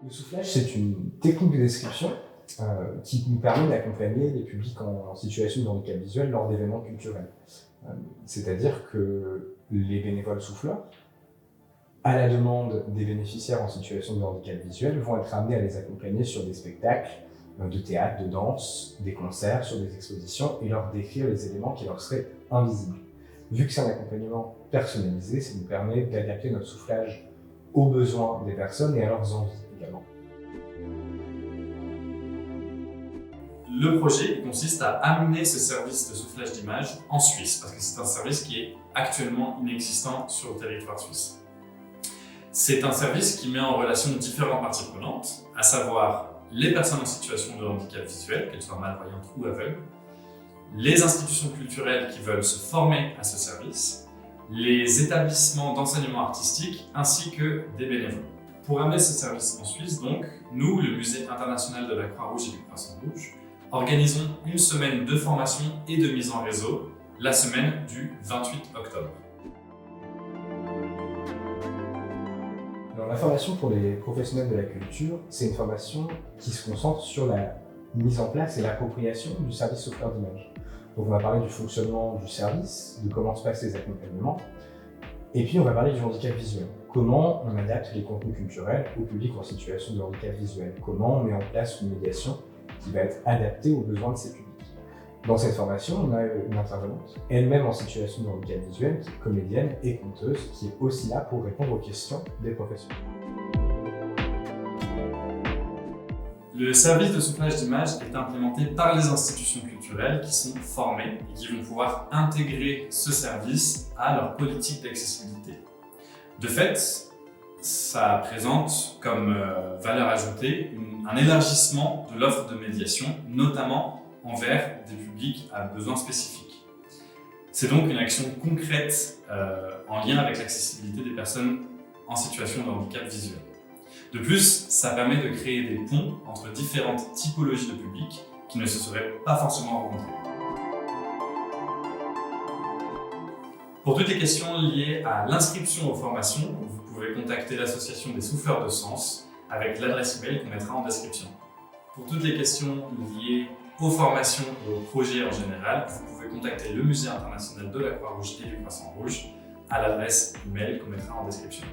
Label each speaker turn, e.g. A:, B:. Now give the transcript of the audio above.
A: Le soufflage, c'est une technique de description qui nous permet d'accompagner les publics en situation de handicap visuel lors d'événements culturels. C'est-à-dire que les bénévoles souffleurs, à la demande des bénéficiaires en situation de handicap visuel, vont être amenés à les accompagner sur des spectacles de théâtre, de danse, des concerts, sur des expositions et leur décrire les éléments qui leur seraient invisibles. Vu que c'est un accompagnement personnalisé, ça nous permet d'adapter notre soufflage aux besoins des personnes et à leurs envies également.
B: Le projet consiste à amener ce service de soufflage d'image en Suisse, parce que c'est un service qui est actuellement inexistant sur le territoire suisse. C'est un service qui met en relation différentes parties prenantes, à savoir les personnes en situation de handicap visuel, qu'elles soient malvoyantes ou aveugles, les institutions culturelles qui veulent se former à ce service, les établissements d'enseignement artistique ainsi que des bénévoles. Pour amener ce service en Suisse, donc, nous, le Musée international de la Croix-Rouge et du Croissant-Rouge, organisons une semaine de formation et de mise en réseau, la semaine du 28 octobre.
A: Alors, la formation pour les professionnels de la culture, c'est une formation qui se concentre sur la mise en place et l'appropriation du service souffleur d'image. Donc on va parler du fonctionnement du service, de comment se passent les accompagnements, et puis on va parler du handicap visuel. Comment on adapte les contenus culturels au public en situation de handicap visuel. Comment on met en place une médiation qui va être adaptée aux besoins de ces publics. Dans cette formation, on a une intervenante, elle-même en situation de handicap visuel, qui est comédienne et conteuse, qui est aussi là pour répondre aux questions des professionnels.
B: Le service de soufflage d'image est implémenté par les institutions culturelles qui sont formées et qui vont pouvoir intégrer ce service à leur politique d'accessibilité. De fait, ça présente comme valeur ajoutée un élargissement de l'offre de médiation, notamment envers des publics à besoins spécifiques. C'est donc une action concrète en lien avec l'accessibilité des personnes en situation de handicap visuel. De plus, ça permet de créer des ponts entre différentes typologies de publics qui ne se seraient pas forcément rencontrés. Pour toutes les questions liées à l'inscription aux formations, vous pouvez contacter l'association des souffleurs de sens avec l'adresse email qu'on mettra en description. Pour toutes les questions liées aux formations et aux projets en général, vous pouvez contacter le Musée international de la Croix-Rouge et du Croissant-Rouge à l'adresse email qu'on mettra en description.